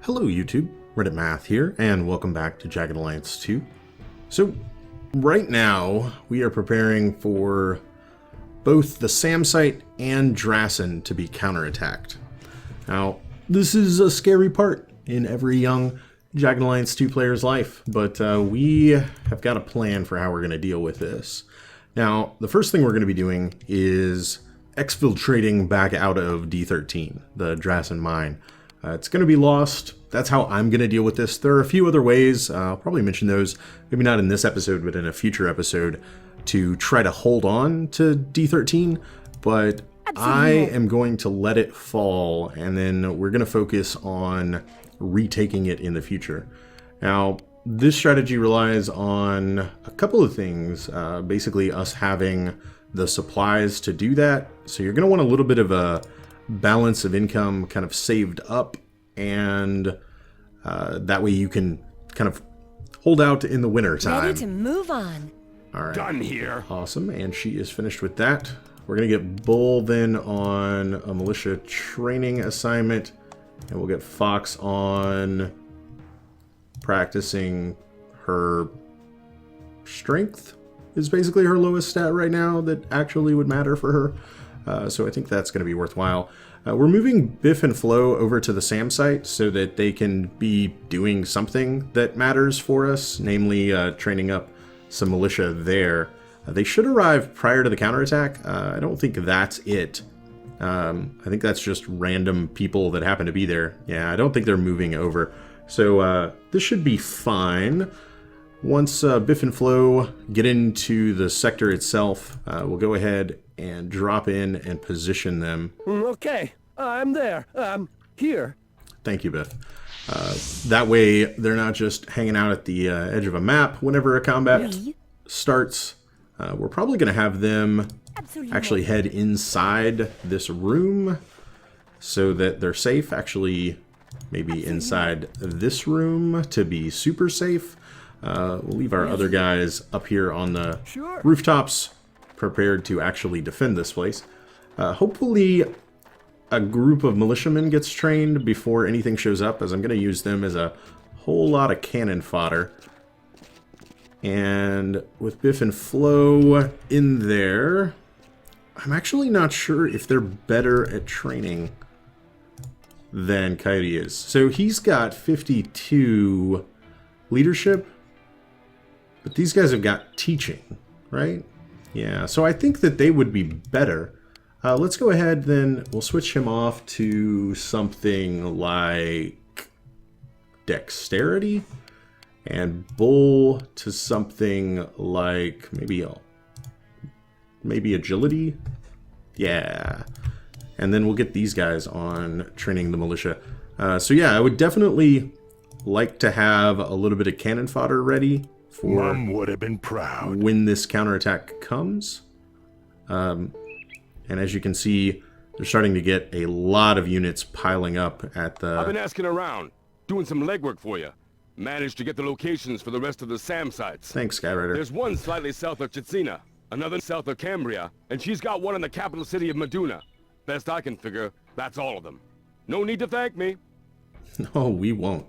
Hello YouTube, Reddit Math here, and welcome back to Jagged Alliance 2. So, right now, we are preparing for both the SAM site and Drassen to be counterattacked. Now, this is a scary part in every young Jagged Alliance 2 player's life, but we have got a plan for how we're going to deal with this. Now, the first thing we're going to be doing is exfiltrating back out of D13, the Drassen mine. It's going to be lost. That's how I'm going to deal with this. There are a few other ways. I'll probably mention those, maybe not in this episode, but in a future episode, to try to hold on to D13. But I am going to let it fall, and then we're going to focus on retaking it in the future. Now, this strategy relies on a couple of things. Basically, us having the supplies to do that. So you're going to want a little bit of a balance of income kind of saved up, and that way you can kind of hold out in the winter time. Ready to move on. All right. Done here. Awesome, and she is finished with that. We're gonna get Bull then on a militia training assignment, and we'll get Fox on practicing her strength. Is basically her lowest stat right now that actually would matter for her. So I think that's going to be worthwhile. We're moving Biff and Flo over to the SAM site so that they can be doing something that matters for us, namely training up some militia there. They should arrive prior to the counterattack. I don't think that's it. I think that's just random people that happen to be there. Yeah, I don't think they're moving over. So this should be fine. Once Biff and Flo get into the sector itself, we'll go ahead and drop in and position them. Okay, I'm there. Here. Thank you, Biff. That way, they're not just hanging out at the edge of a map whenever a combat starts. We're probably going to have them actually head inside this room so that they're safe. Actually, maybe inside this room to be super safe. We'll leave our other guys up here on the rooftops, prepared to actually defend this place. Hopefully a group of militiamen gets trained before anything shows up, as I'm going to use them as a whole lot of cannon fodder. And with Biff and Flo in there, I'm actually not sure if they're better at training than Coyote is. So he's got 52 leadership, but these guys have got teaching, right? Yeah, so I think that they would be better. Let's go ahead then, we'll switch him off to something like dexterity, and Bull to something like maybe agility. Yeah, and then we'll get these guys on training the militia. So yeah, I would definitely like to have a little bit of cannon fodder ready for Mom would have been proud when this counterattack comes. And as you can see, they're starting to get a lot of units piling up at the... I've been asking around, doing some legwork for you. Managed to get the locations for the rest of the SAM sites. Thanks, Skyrider. There's one slightly south of Chitsina, another south of Cambria, and she's got one in the capital city of Meduna. Best I can figure, that's all of them. No need to thank me. No, we won't.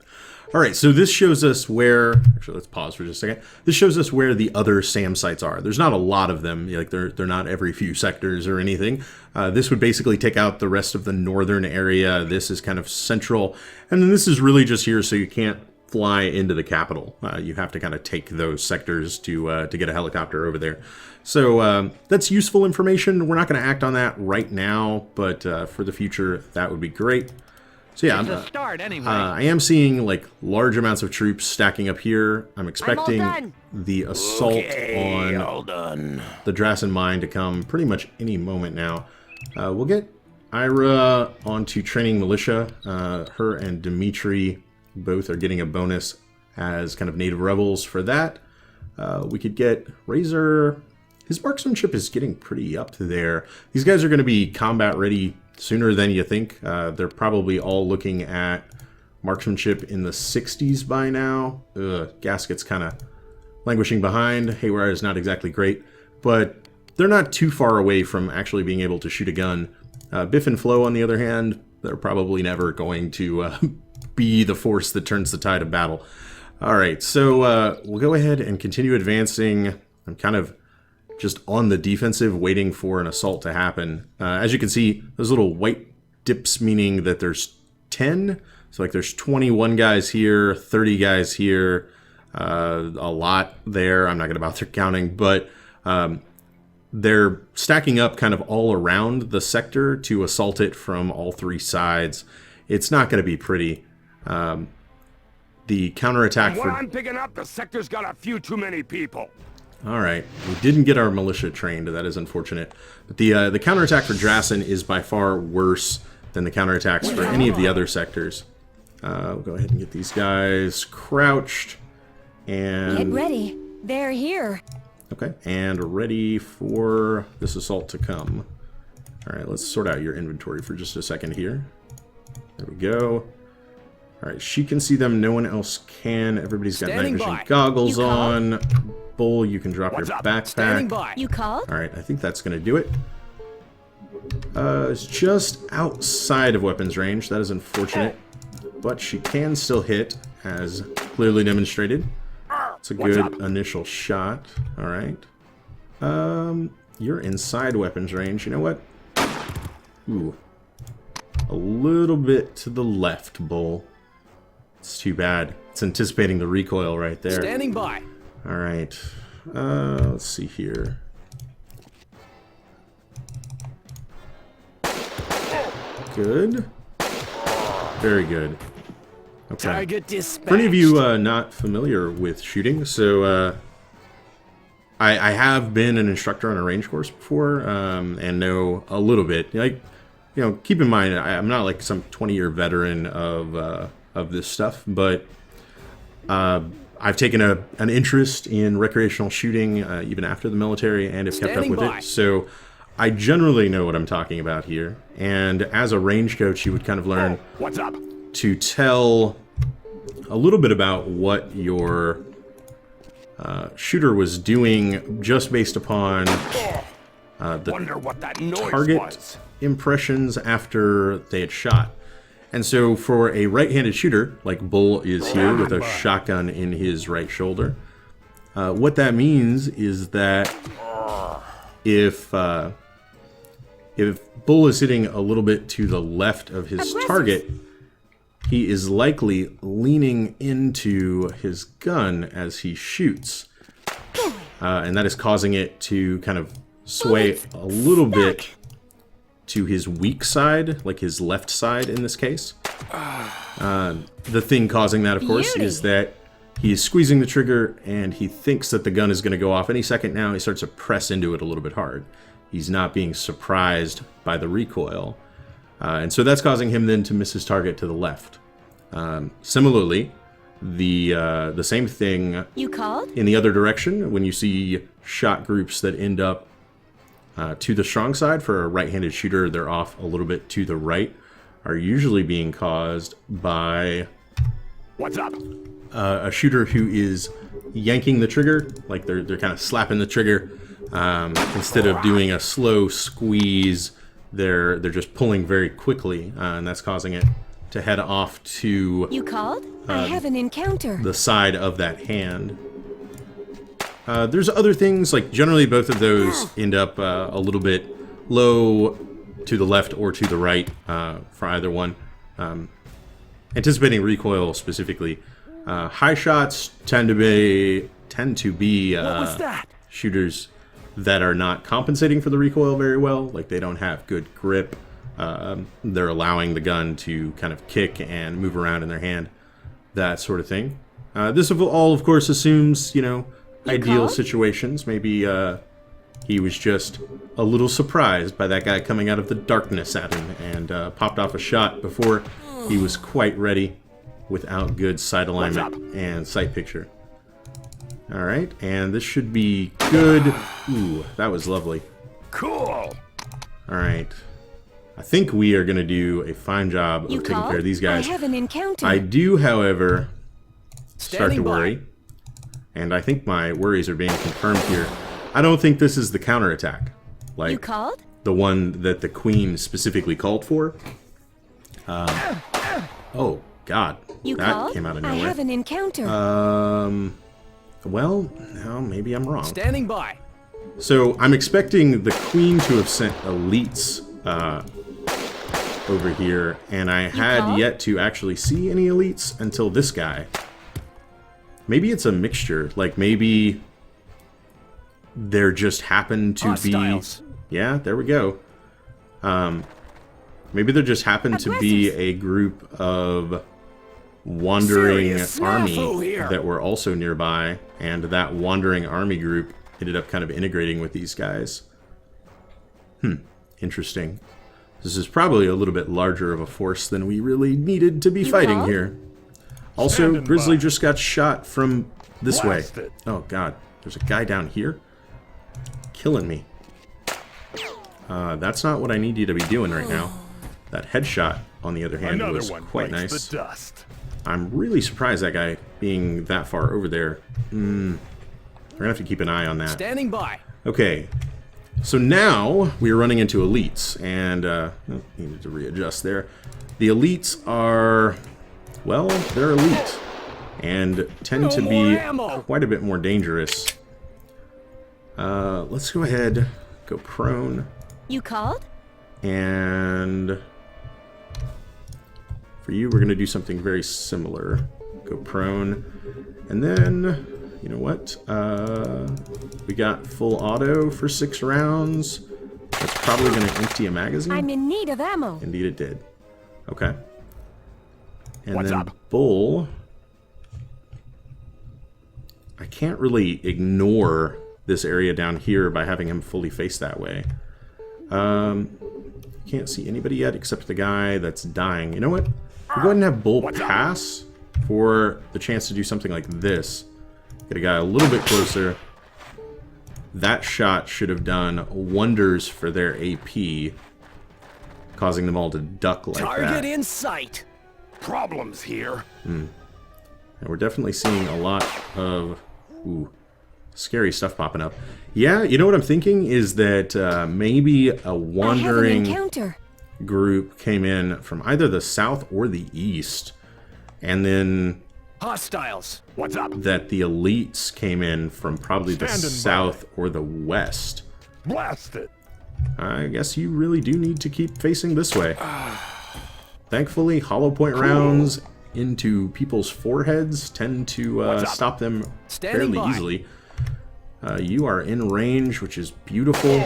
All right, so this shows us where... Actually, let's pause for just a second. This shows us where the other SAM sites are. There's not a lot of them. Like they're not every few sectors or anything. This would basically take out the rest of the northern area. This is kind of central. And then this is really just here so you can't fly into the capital. You have to kind of take those sectors to get a helicopter over there. So that's useful information. We're not going to act on that right now, but for the future, that would be great. So yeah, I am seeing like large amounts of troops stacking up here. I'm expecting the assault on the Drassen mine to come pretty much any moment now. We'll get Ira onto training militia. Her and Dimitri both are getting a bonus as kind of native rebels for that. We could get Razor. His marksmanship is getting pretty up there. These guys are going to be combat ready sooner than you think. They're probably all looking at marksmanship in the 60s by now. Gasket's kind of languishing behind. Haywire is not exactly great, but they're not too far away from actually being able to shoot a gun. Biff and Flo, on the other hand, they're probably never going to be the force that turns the tide of battle. All right, so we'll go ahead and continue advancing. I'm kind of just on the defensive, waiting for an assault to happen. As you can see, those little white dips meaning that there's 10. So like there's 21 guys here, 30 guys here, a lot there. I'm not going to bother counting, but they're stacking up kind of all around the sector to assault it from all three sides. It's not going to be pretty. The counterattack From what I'm picking up, the sector's got a few too many people. All right, we didn't get our militia trained. That is unfortunate. But the counterattack for Drassen is by far worse than the counterattacks for any of the other sectors. We'll go ahead and get these guys crouched and get ready. They're here. Okay, and ready for this assault to come. All right, let's sort out your inventory for just a second here. There we go. All right, she can see them. No one else can. Everybody's got night vision goggles on. Bull, you can drop your backpack. You called? All right, I think that's going to do it. It's just outside of weapons range. That is unfortunate. But she can still hit, as clearly demonstrated. It's a good initial shot. All right. You're inside weapons range. You know what? Ooh. A little bit to the left, Bull. It's too bad. It's anticipating the recoil right there. Standing by. All right. Let's see here. Good. Very good. Okay. Target dispatched. For any of you not familiar with shooting, so I have been an instructor on a range course before, and know a little bit. Like, you know, keep in mind, I'm not like some 20-year veteran of this stuff, but I've taken an interest in recreational shooting even after the military, and have kept up with it. So I generally know what I'm talking about here. And as a range coach, you would kind of learn to tell a little bit about what your shooter was doing just based upon the target impressions after they had shot. And so for a right-handed shooter, like Bull is here with a shotgun in his right shoulder, what that means is that if Bull is sitting a little bit to the left of his target, he is likely leaning into his gun as he shoots. And that is causing it to kind of sway a little bit to his weak side, like his left side in this case. The thing causing that, of course, is that he's squeezing the trigger and he thinks that the gun is going to go off any second now. He starts to press into it a little bit hard. He's not being surprised by the recoil. And so that's causing him then to miss his target to the left. Similarly, the same thing in the other direction, when you see shot groups that end up to the strong side for a right-handed shooter, they're off a little bit to the right, are usually being caused by a shooter who is yanking the trigger, like they're kind of slapping the trigger. Instead of doing a slow squeeze, they're just pulling very quickly, and that's causing it to head off to I have an encounter. the side of that hand. There's other things, like generally both of those end up a little bit low to the left or to the right for either one. Anticipating recoil specifically. High shots tend to be shooters that are not compensating for the recoil very well. Like they don't have good grip. They're allowing the gun to kind of kick and move around in their hand. That sort of thing. This all, of course, assumes, you know, ideal situations. Maybe he was just a little surprised by that guy coming out of the darkness at him and popped off a shot before he was quite ready without good sight alignment and sight picture. All right, and this should be good. Ooh, that was lovely. Cool. All right. I think we are going to do a fine job of taking care of these guys. I have an encounter. I do, however, start to worry. And I think my worries are being confirmed here. I don't think this is the counterattack. Like the one that the Queen specifically called for. Oh, God. You that called? came out of I nowhere. have an encounter. Well, no, maybe I'm wrong. Standing by. So I'm expecting the queen to have sent elites over here, and I had called? yet to actually see any elites until this guy. Maybe it's a mixture. Like, maybe there just happened to Hostiles. be... Yeah, there we go. Maybe there just happened to be a group of wandering Serious army snafu here. that were also nearby, and that wandering army group ended up kind of integrating with these guys. Interesting. This is probably a little bit larger of a force than we really needed to be fighting called? here. Also, Standing Grizzly by. just got shot from this way. Blasted. Oh god, there's a guy down here killing me. That's not what I need you to be doing right now. That headshot, on the other hand, Another was one quite bites nice. the dust. I'm really surprised that guy being that far over there. We're gonna have to keep an eye on that. Standing by. Okay, so now we're running into elites, and needed to readjust there. The elites are, well, they're elite, and tend to No be more ammo. quite a bit more dangerous. Let's go ahead, go prone, You called? and for you, we're going to do something very similar. Go prone, and then, you know what? We got full auto for 6 rounds. That's probably going to empty a magazine. I'm in need of ammo. Indeed it did. Okay. And What's then up? Bull. I can't really ignore this area down here by having him fully face that way. Can't see anybody yet except the guy that's dying. You know what? We'll go ahead and have Bull pass for the chance to do something like this. Get a guy a little bit closer. That shot should have done wonders for their AP, causing them all to duck like Target that. in sight. Problems here. And we're definitely seeing a lot of scary stuff popping up. Yeah, you know what I'm thinking is that maybe a I have an wandering encounter. group came in from either the south or the east, and then Hostiles. What's up? that the elites came in from probably the Standing by. south or the west. Blasted. I guess you really do need to keep facing this way. Thankfully, hollow point rounds into people's foreheads tend to stop them Standing fairly by. easily. You are in range, which is beautiful.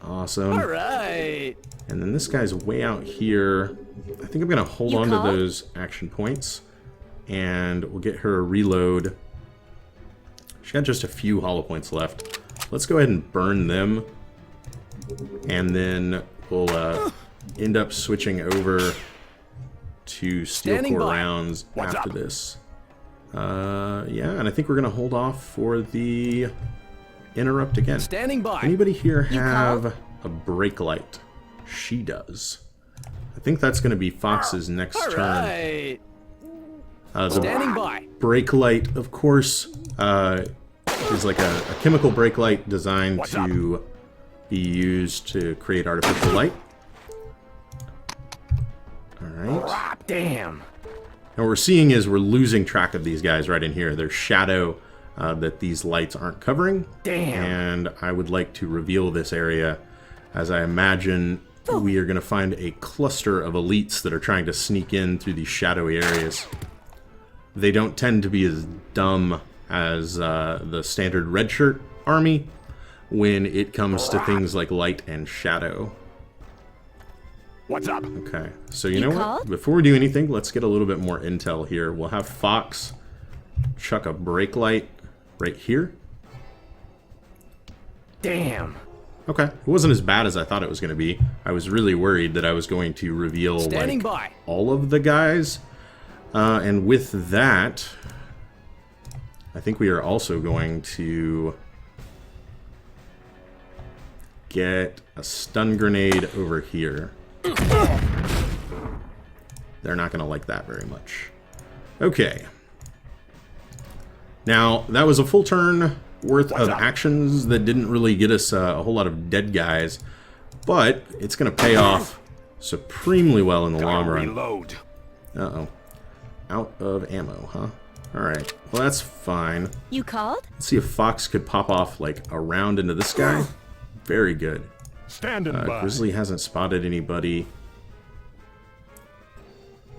Awesome. All right. And then this guy's way out here. I think I'm going to hold You on to called? those action points. And we'll get her a reload. She got just a few hollow points left. Let's go ahead and burn them. And then we'll end up switching over to steel Standing core by. rounds What's after up? this. Yeah, and I think we're going to hold off for the interrupt again. Standing by. Anybody here You have called? a brake light? She does. I think that's going to be Fox's next All turn. right. The Standing by. brake light, of course, is like a chemical brake light designed What's to be used to create artificial light. Alright. Ah, damn. And what we're seeing is we're losing track of these guys right in here. There's shadow that these lights aren't covering. Damn. And I would like to reveal this area as I imagine we are going to find a cluster of elites that are trying to sneak in through these shadowy areas. They don't tend to be as dumb as the standard red shirt army when it comes to things like light and shadow. What's up? Okay, so you You know what? called? Before we do anything, let's get a little bit more intel here. We'll have Fox chuck a brake light right here. Damn. Okay, it wasn't as bad as I thought it was going to be. I was really worried that I was going to reveal Standing like by. all of the guys. And with that, I think we are also going to get a stun grenade over here. They're not going to like that very much. Okay. Now, that was a full turn worth of actions that didn't really get us a whole lot of dead guys, but it's going to pay off supremely well in the long run. Reload. Uh-oh. Out of ammo, huh? Alright. Well, that's fine. You called? Let's see if Fox could pop off, like, a round into this guy. Very good. Standing by. Grizzly hasn't spotted anybody.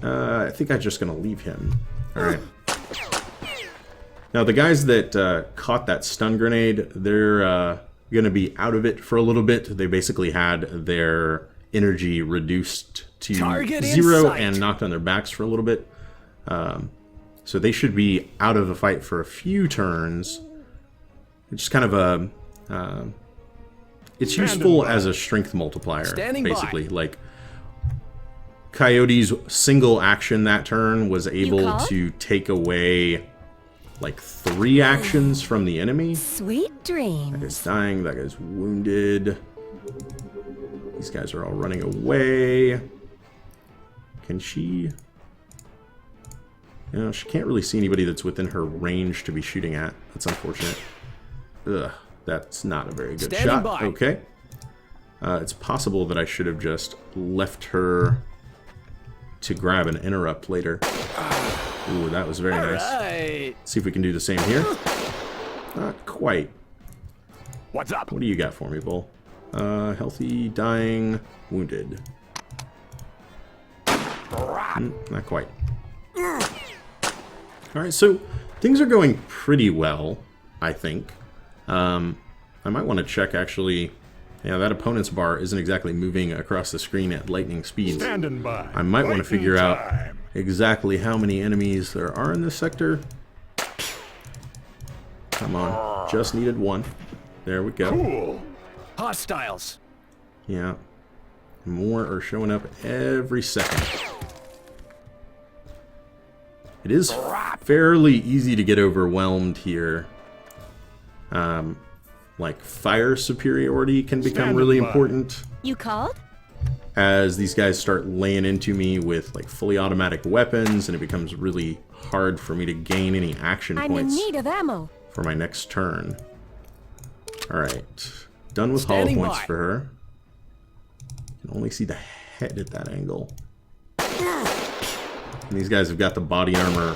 I think I'm just going to leave him. Alright. Now, the guys that caught that stun grenade, they're going to be out of it for a little bit. They basically had their energy reduced to Target in 0 sight. and knocked on their backs for a little bit. So they should be out of the fight for a few turns. It's kind of a... it's useful as a strength multiplier, Standing basically. Like, Coyote's single action that turn was able called? to take away, like, 3 actions from the enemy. Sweet dreams. That guy's dying, that guy's wounded. These guys are all running away. Can she... You know, she can't really see anybody that's within her range to be shooting at. That's unfortunate. Ugh, that's not a very good Standing shot. by. Okay. It's possible that I should have just left her to grab an interrupt later. Ooh, that was very nice. Right. See if we can do the same here. Not quite. What's up? What do you got for me, Bull? Healthy, dying, wounded. Not quite. Alright, so things are going pretty well, I think. I might want to check, actually. Yeah, that opponent's bar isn't exactly moving across the screen at lightning speeds. Standing by. I might want to figure out Time. exactly how many enemies there are in this sector. Come on, just needed 1. There we go. Cool. Hostiles. Yeah. More are showing up every second. It is fairly easy to get overwhelmed here. Like, fire superiority can become Standing really by. important You called? as these guys start laying into me with, like, fully automatic weapons, and it becomes really hard for me to gain any action I'm in points need of ammo. for my next turn. Alright. Done with Standing hollow points by. for her. Can only see the head at that angle. And these guys have got the body armor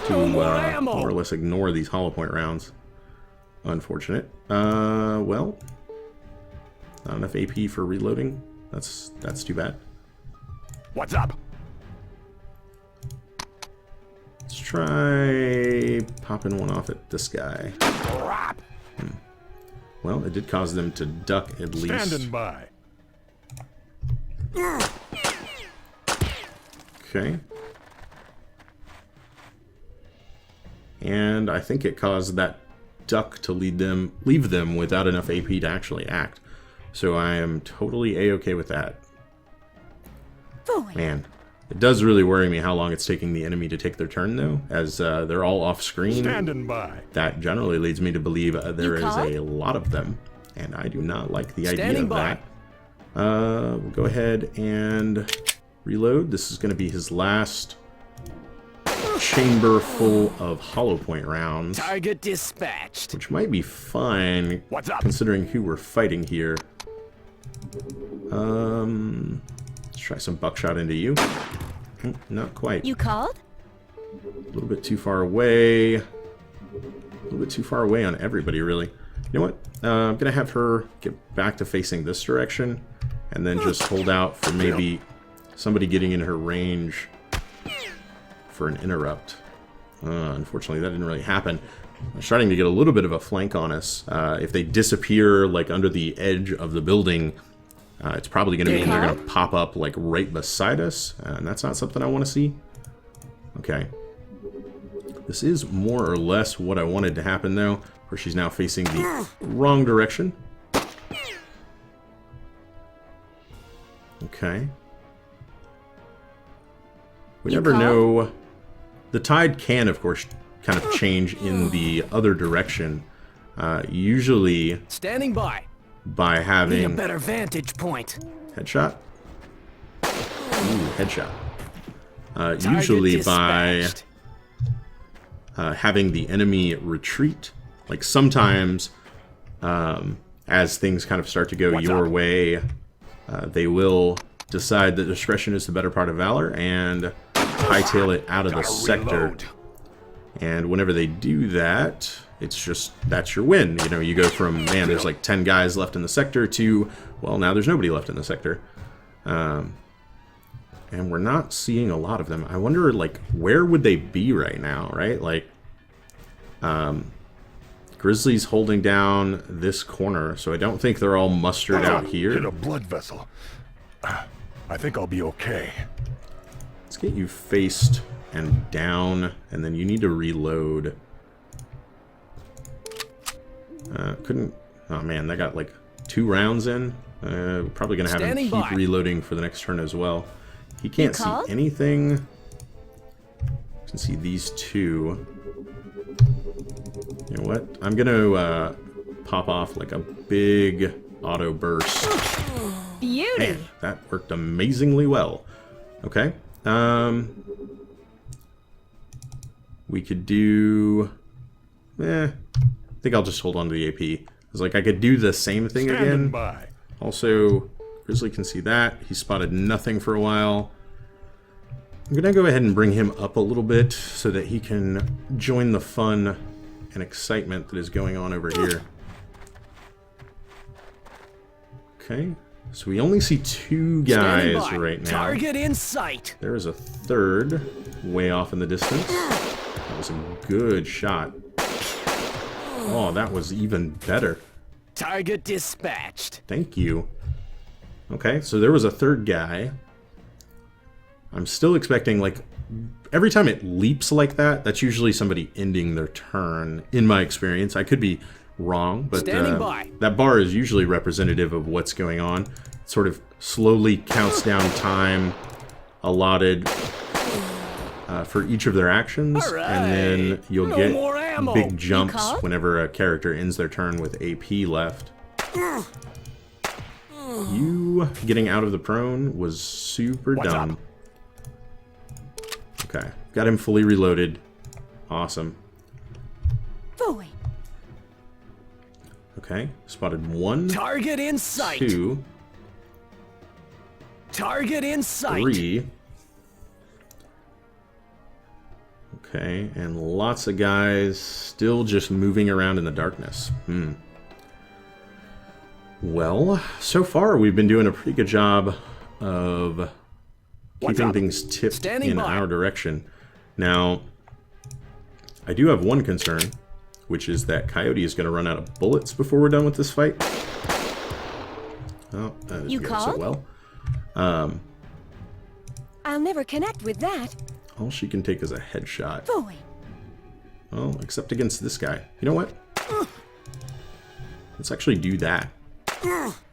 to ammo. more or less ignore these hollow point rounds. Unfortunate. Well, not enough AP for reloading. That's too bad. What's up? Let's try popping one off at this guy. Crap. Well, it did cause them to duck at least. Standing by. Okay. And I think it caused that duck to leave them without enough AP to actually act. So I am totally A-okay with that. Boy. Man, it does really worry me how long it's taking the enemy to take their turn, though, as they're all off screen. Standing by. That generally leads me to believe there is called? a lot of them, and I do not like the idea Standing of by. that. We'll go ahead and reload. This is going to be his last chamber full of hollow point rounds, Target dispatched. which might be fine What's up? considering who we're fighting here. Let's try some buckshot into you. Not quite. You called? A little bit too far away. A little bit too far away on everybody, really. You know what? I'm going to have her get back to facing this direction and then just hold out for maybe somebody getting in her range for an interrupt. Unfortunately, that didn't really happen. I'm starting to get a little bit of a flank on us. If they disappear, like, under the edge of the building, it's probably going to mean they're going to pop up, like, right beside us, and that's not something I want to see. Okay. This is more or less what I wanted to happen, though, where she's now facing the wrong direction. Okay. We never know. The tide can, of course, kind of change in the other direction. Usually Standing by. by Need a having better vantage point. headshot. Ooh, headshot. Target Usually by dispatched. having the enemy retreat. Like sometimes, as things kind of start to go What's your up? way, they will decide that discretion is the better part of valor and hightail it out of the sector. Reload. And whenever they do that, it's just, that's your win. You know, you go from, man, there's like 10 guys left in the sector to, well, now there's nobody left in the sector. And we're not seeing a lot of them. I wonder, like, where would they be right now, right? Like, Grizzly's holding down this corner, so I don't think they're all mustered out Hit here. a blood vessel. I think I'll be okay. Let's get you faced and down, and then you need to reload. Couldn't... Oh man, that got like 2 rounds in. Probably gonna have him Standing keep by. reloading for the next turn as well. He can't see called? anything. You can see these 2. You know what? I'm gonna pop off like a big auto burst. Beauty. Man, that worked amazingly well. Okay. We could do... I think I'll just hold on to the AP. It's like I could do the same thing Standing again. by. Also, Grizzly can see that. He spotted nothing for a while. I'm going to go ahead and bring him up a little bit so that he can join the fun and excitement that is going on over here. Okay. So we only see 2 Standing guys by. right now. Target in sight. There is a 3rd way off in the distance. That was a good shot. Oh, that was even better. Target dispatched. Thank you. Okay, so there was a 3rd guy. I'm still expecting, like, every time it leaps like that, that's usually somebody ending their turn, in my experience. I could be wrong, but Standing by. that bar is usually representative of what's going on. It sort of slowly counts down time allotted for each of their actions, All right. and then you'll No get more ammo. big jumps called? whenever a character ends their turn with AP left. You getting out of the prone was super What's dumb. up? Okay, got him fully reloaded. Awesome. Boy. Okay, spotted 1, Target in sight. 2, Target in sight. 3. Okay, and lots of guys still just moving around in the darkness. Well, so far we've been doing a pretty good job of keeping up? things tipped Standing in by. our direction. Now, I do have one concern, which is that Coyote is going to run out of bullets before we're done with this fight. Oh, that is You going so called? well. I'll never connect with that. All she can take is a headshot. Boy. Well, except against this guy. You know what? Let's actually do that.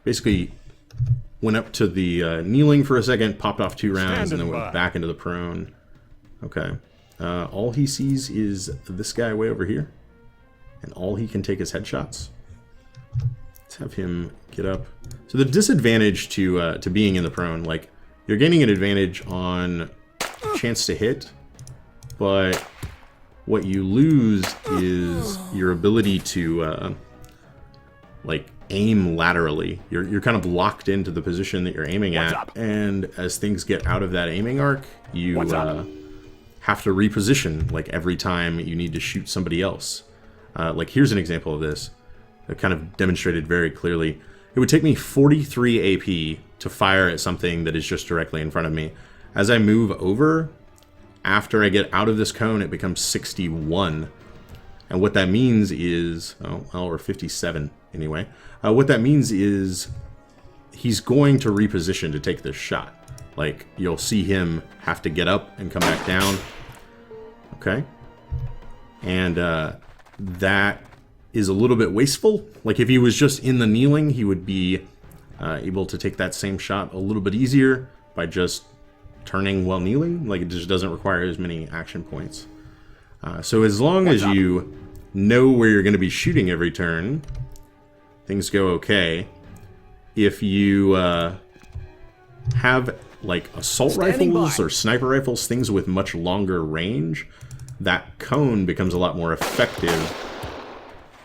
Basically, went up to the kneeling for a second, popped off 2 rounds, and then Standing went by. back into the prone. Okay. All he sees is this guy way over here. And all he can take is headshots. Let's have him get up. So the disadvantage to being in the prone, like, you're gaining an advantage on chance to hit, but what you lose is your ability to like aim laterally. You're kind of locked into the position that you're aiming What's at, up? and as things get out of that aiming arc, you What's up? have to reposition like every time you need to shoot somebody else. Like here's an example of this that kind of demonstrated very clearly. It would take me 43 AP to fire at something that is just directly in front of me. As I move over, after I get out of this cone, it becomes 61. And what that means is, or 57 anyway. What that means is he's going to reposition to take this shot. Like, you'll see him have to get up and come back down. Okay. And that is a little bit wasteful. Like, if he was just in the kneeling, he would be able to take that same shot a little bit easier by just turning while kneeling. Like, it just doesn't require as many action points. So as long as you know where you're going to be shooting every turn, things go okay. If you have like assault Standing rifles by. or sniper rifles, things with much longer range, that cone becomes a lot more effective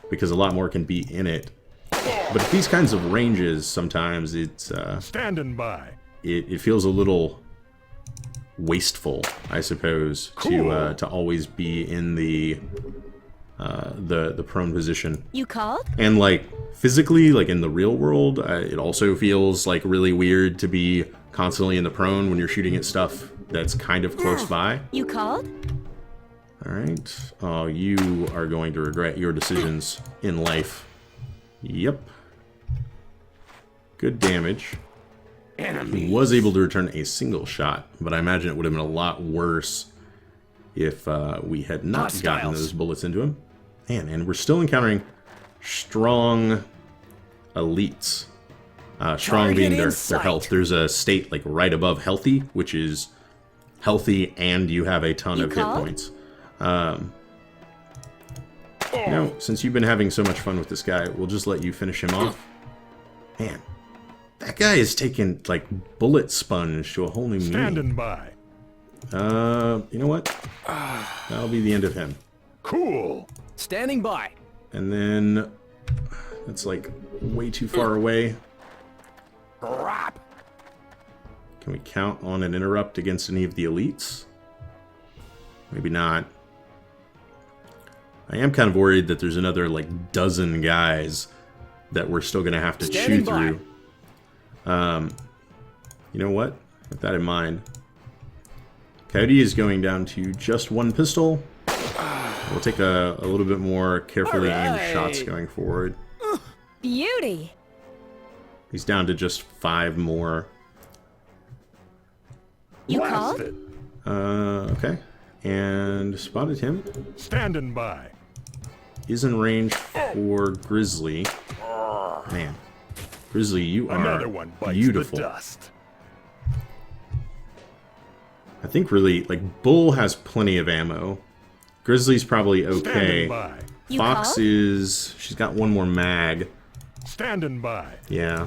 because a lot more can be in it. But at these kinds of ranges, sometimes it's Standing by. it feels a little wasteful, I suppose, to always be in the prone position. You called? And like physically, like in the real world, it also feels like really weird to be constantly in the prone when you're shooting at stuff that's kind of close by. You called? All right. Oh, you are going to regret your decisions in life. Yep. Good damage. He was able to return a single shot, but I imagine it would have been a lot worse if we had not gotten those bullets into him. Man, and we're still encountering strong elites. Strong being their health. There's a state like right above healthy, which is healthy and you have a ton of hit points. Now, since you've been having so much fun with this guy, we'll just let you finish him off. Man, that guy is taking like bullet sponge to a whole new meaning. Standing by. You know what? That'll be the end of him. Cool. Standing by. And then that's like way too far away. Crap. Can we count on an interrupt against any of the elites? Maybe not. I am kind of worried that there's another like dozen guys that we're still going to have to chew through. You know what? With that in mind, Coyote is going down to just one pistol. We'll take a little bit more carefully aimed shots going forward. Beauty. He's down to just 5 more. You called? Okay. And spotted him. Standing by. Is in range for Grizzly. Man. Grizzly, you are Another one bites beautiful. the dust. I think really, like, Bull has plenty of ammo. Grizzly's probably okay. Standing by. Fox is... she's got one more mag. Standing by. Yeah.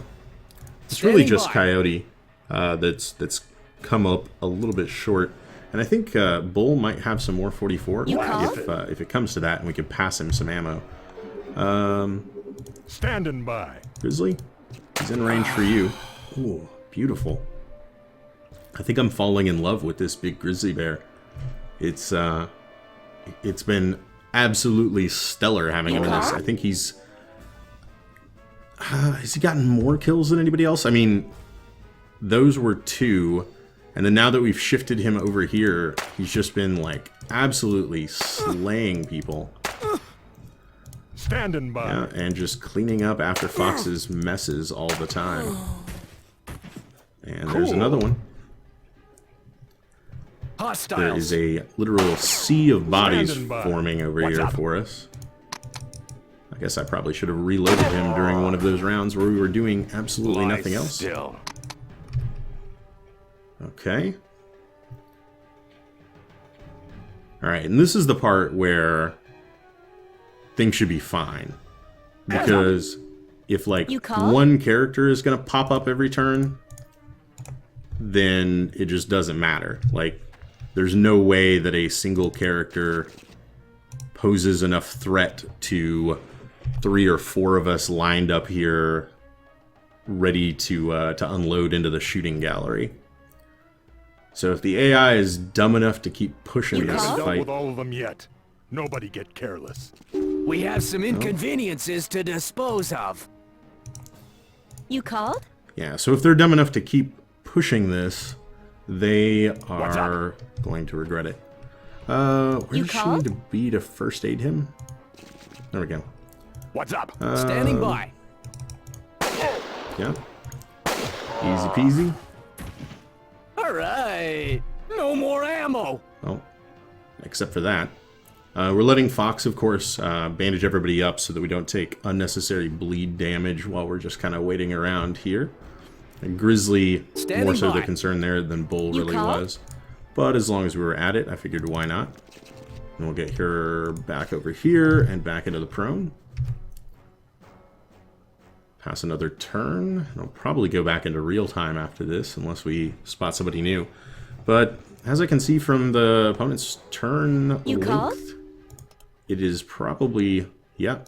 It's really Standing just by. Coyote that's come up a little bit short. And I think Bull might have some more 44 if it comes to that, and we could pass him some ammo. Standing by. Grizzly, he's in range for you. Ooh, beautiful. I think I'm falling in love with this big grizzly bear. It's been absolutely stellar having him in this. I think he's... has he gotten more kills than anybody else? I mean, those were 2. And then now that we've shifted him over here, he's just been, like, absolutely slaying people. Standing by. Yeah, and just cleaning up after Fox's messes all the time. And there's another one. Hostiles. There is a literal sea of bodies Standing by. forming over here for us. I guess I probably should have reloaded him during one of those rounds where we were doing absolutely nothing else. Still. Okay. Alright, and this is the part where things should be fine. Because if, like, one character is going to pop up every turn, then it just doesn't matter. Like, there's no way that a single character poses enough threat to 3 or 4 of us lined up here ready to unload into the shooting gallery. So if the AI is dumb enough to keep pushing this Haven't dealt fight... with all of them yet. Nobody get careless. We have some inconveniences to dispose of. You called? Yeah, so if they're dumb enough to keep pushing this, they are going to regret it. Where does she need to be to first aid him? There we go. What's up? Standing by. Yeah. Easy peasy. Alright. No more ammo. Oh, except for that. We're letting Fox, of course, bandage everybody up so that we don't take unnecessary bleed damage while we're just kind of waiting around here. And Grizzly, more so the concern there than Bull really was. But as long as we were at it, I figured why not. And we'll get her back over here and back into the prone. Pass another turn. And I'll probably go back into real time after this, unless we spot somebody new. But as I can see from the opponent's turn length, it is probably... yeah,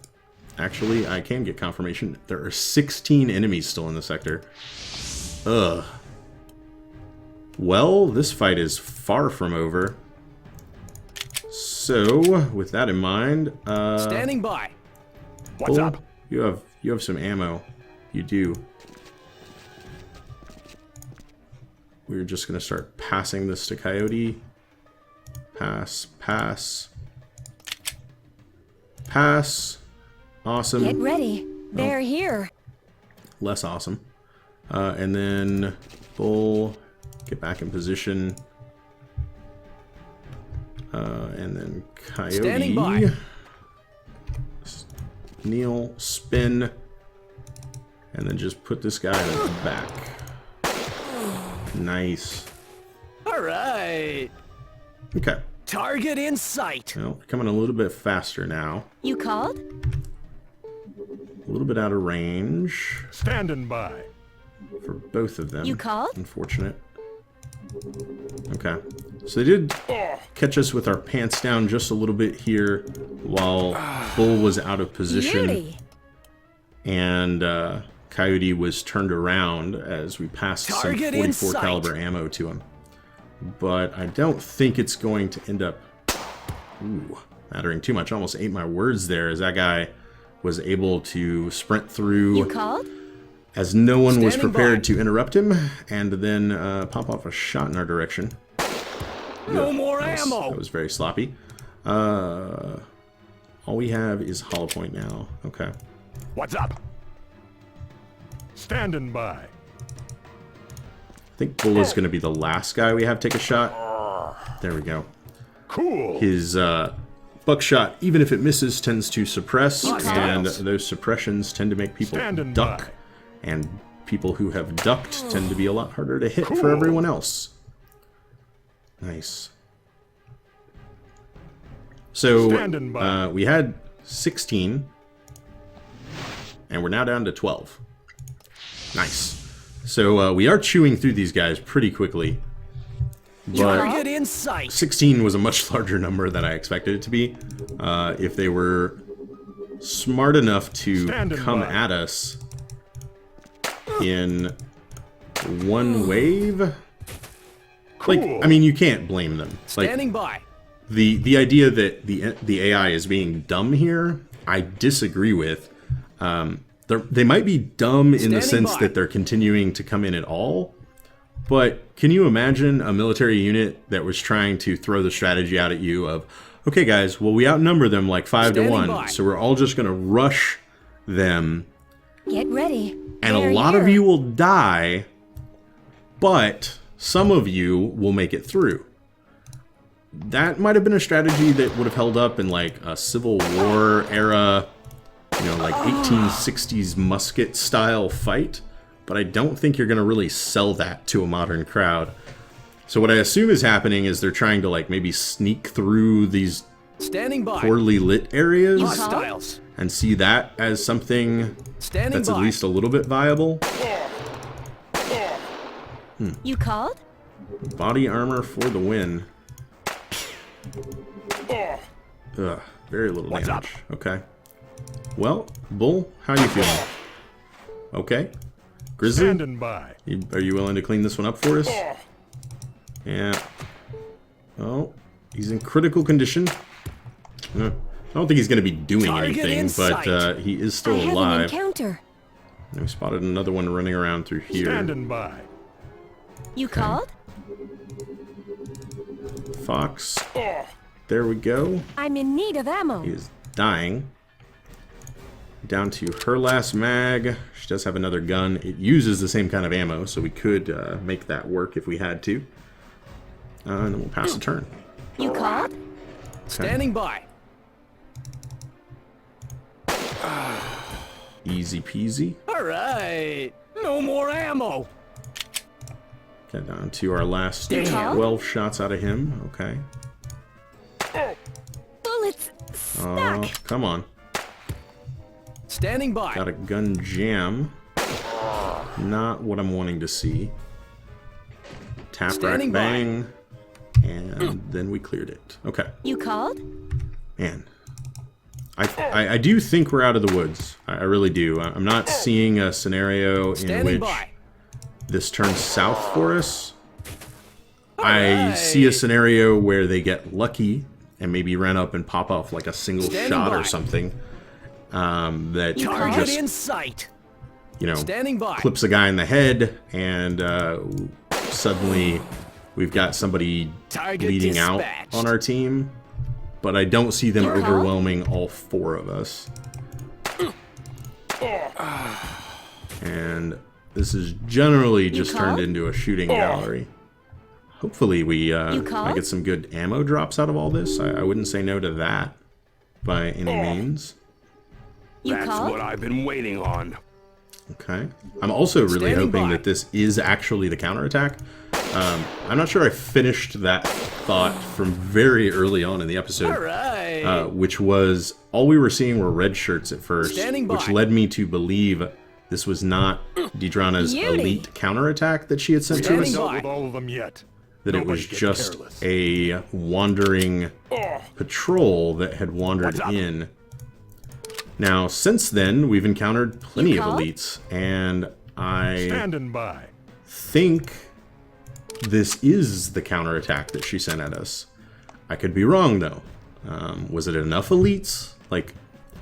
actually, I can get confirmation. There are 16 enemies still in the sector. Ugh. Well, this fight is far from over. So, with that in mind, Standing by. What's Bull, up? you have some ammo. You do. We're just gonna start passing this to Coyote. Pass, pass, pass. Awesome. Get ready. They're here. Less awesome. And then Bull, get back in position. And then Coyote. Standing by. Kneel, spin, and then just put this guy in the back. Nice. All right. Okay. Target in sight. Well, we're coming a little bit faster now. You called? A little bit out of range Standing by. for both of them. You called? Unfortunate. Okay. So they did catch us with our pants down just a little bit here while Bull was out of position. Beauty. And Coyote was turned around as we passed Target some in 44 sight. caliber ammo to him. But I don't think it's going to end up mattering too much. Almost ate my words there as that guy was able to sprint through You called? as no one was Standing prepared by. to interrupt him and then pop off a shot in our direction. No more That ammo. was very sloppy. All we have is hollow point now. Okay. What's up? Standing by. I think Bull is going to be the last guy we have take a shot. There we go. Cool. His buckshot, even if it misses, tends to suppress, and Hostiles. those suppressions tend to make people Standing duck. by. And people who have ducked tend to be a lot harder to hit for everyone else. Nice. So Standing by. we had 16, and we're now down to 12. Nice. So we are chewing through these guys pretty quickly. But Target in sight. 16 was a much larger number than I expected it to be. If they were smart enough to Standing come by. at us in one wave, like, Cool. I mean, you can't blame them. Like, Standing by. the idea that the AI is being dumb here, I disagree with. They might be dumb in the Standing sense by. that they're continuing to come in at all, but can you imagine a military unit that was trying to throw the strategy out at you of, okay guys, well we outnumber them like 5 to Standing 1, by. so we're all just going to rush them, Get ready. and They're a lot here. of you will die, but some of you will make it through. That might have been a strategy that would have held up in like a Civil War era, you know, like 1860s musket style fight, but I don't think you're going to really sell that to a modern crowd. So what I assume is happening is they're trying to like maybe sneak through these Standing by. poorly lit areas Hostiles. and see that as something Standing that's by. at least a little bit viable. You called? Body armor for the win. Ugh, very little What's damage. Okay. Well, Bull, how you feeling? Okay. Grizzly, Standing by. are you willing to clean this one up for us? Yeah. Oh, he's in critical condition. I don't think he's going to be doing Target anything, in but sight. he is I still have an alive. encounter. And we spotted another one running around through here. Standing by. You called? Fox. There we go. I'm in need of ammo. He is dying. Down to her last mag. She does have another gun. It uses the same kind of ammo, so we could make that work if we had to. And then we'll pass the turn. You called? Standing by. Easy peasy. All right. No more ammo. Get down to our last Damn. 12 shots out of him. Okay. Bullets Oh, stuck. come on. Standing by. Got a gun jam. Not what I'm wanting to see. Tap, Standing rack, by. bang. And then we cleared it. Okay. You called? Man. I do think we're out of the woods. I really do. I'm not seeing a scenario in Standing which by. this turns south for us. I see a scenario where they get lucky and maybe run up and pop off like a single shot or something that Target in just, sight. you know, Standing by. clips a guy in the head, and suddenly we've got somebody Target bleeding out dispatched. on our team. But I don't see them Your call? overwhelming all 4 of us. And this is generally just turned call? into a shooting gallery. Hopefully we call? might get some good ammo drops out of all this. I wouldn't say no to that by any means. You That's called? what I've been waiting on. Okay. I'm also really Standing hoping by. that this is actually the counterattack. I'm not sure I finished that thought from very early on in the episode. All right. Which was, all we were seeing were red shirts at first, Standing by. which led me to believe this was not Deidranna's Beauty. elite counterattack that she had sent to Standing us, Dealt by. with all of them yet. that it Nobody was get just careless. a wandering patrol that had wandered What's up? in. Now, since then, we've encountered plenty You of called? elites, and I Standing by. think this is the counterattack that she sent at us. I could be wrong, though. Was it enough elites? Like,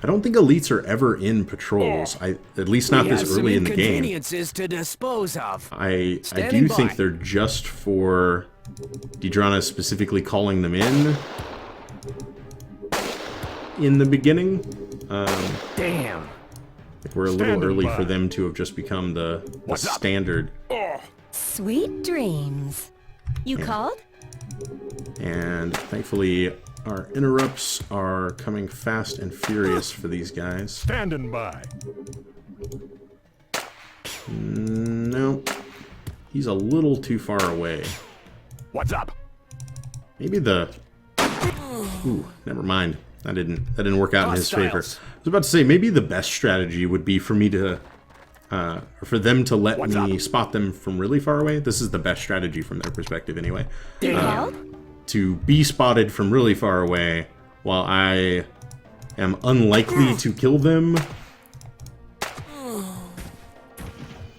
I don't think elites are ever in patrols. At least not We have this some early in the game. inconveniences to dispose of. I Standing do by. think they're just for Deidranna specifically calling them in the beginning. Damn. Like we're a little Standing early by. for them to have just become the What's up? standard. Sweet dreams. You called? And thankfully, our interrupts are coming fast and furious for these guys. Standing by. No, he's a little too far away. What's up? Maybe the... Ooh, never mind. That didn't work out in his favor. I Hostiles. was about to say, maybe the best strategy would be for me to... or for them to let What's me up? spot them from really far away. This is the best strategy from their perspective anyway. You called? To be spotted from really far away while I am unlikely to kill them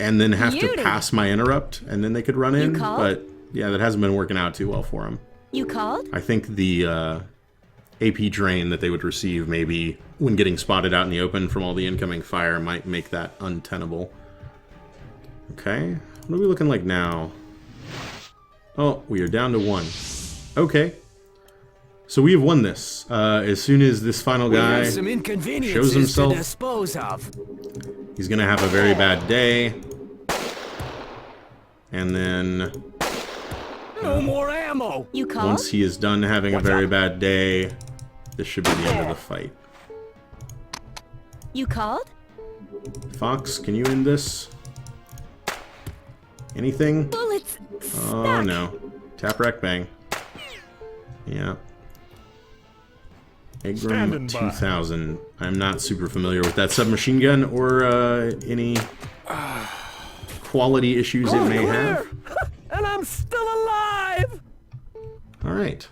and then have to Beauty. pass my interrupt and then they could run in. called? But yeah, that hasn't been working out too well for them. You called? I think the AP drain that they would receive maybe when getting spotted out in the open from all the incoming fire might make that untenable. Okay, what are we looking like now? Oh, we are down to 1. Okay. So we have won this. As soon as this final We guy have some inconveniences shows himself, to dispose of. he's going to have a very bad day. And then No more ammo. You called? once he is done having a very bad day, this should be the end of the fight. You called? Fox, can you end this? Anything? Bullets Oh stuck. no. Tap, rack, bang. Yeah. Egram Standing by. 2000. I'm not super familiar with that submachine gun or any quality issues it may have. And I'm still alive. Alright.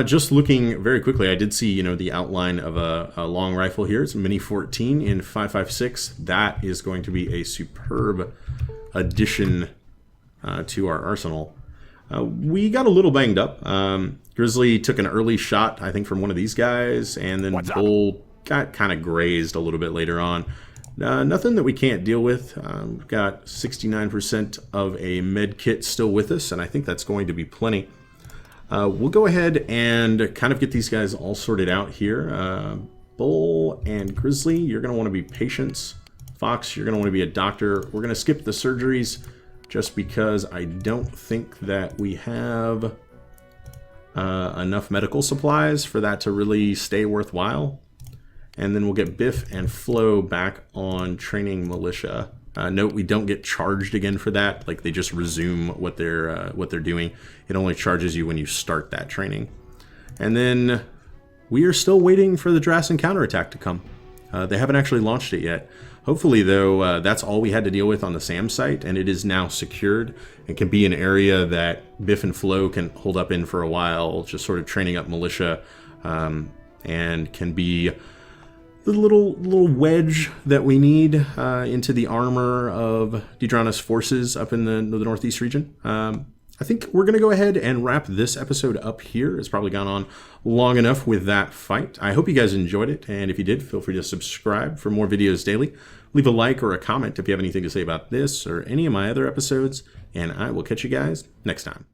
Just looking very quickly, I did see, you know, the outline of a long rifle here. It's a Mini 14 in 5.56. That is going to be a superb addition to our arsenal. We got a little banged up. Grizzly took an early shot, I think, from one of these guys, and then What's up? Bull got kind of grazed a little bit later on. Nothing that we can't deal with. We've got 69% of a med kit still with us, and I think that's going to be plenty. We'll go ahead and kind of get these guys all sorted out here. Bull and Grizzly, you're going to want to be patients. Fox, you're going to want to be a doctor. We're going to skip the surgeries just because I don't think that we have enough medical supplies for that to really stay worthwhile. And then we'll get Biff and Flo back on training militia. Note we don't get charged again for that. Like they just resume what they're doing. It only charges you when you start that training. And then we are still waiting for the Drassen counterattack to come. They haven't actually launched it yet. Hopefully, though, that's all we had to deal with on the SAM site, and it is now secured. It can be an area that Biff and Flo can hold up in for a while, just sort of training up militia, and can be the little wedge that we need into the armor of Deidranna's forces up in the northeast region. I think we're going to go ahead and wrap this episode up here. It's probably gone on long enough with that fight. I hope you guys enjoyed it, and if you did, feel free to subscribe for more videos daily. Leave a like or a comment if you have anything to say about this or any of my other episodes, and I will catch you guys next time.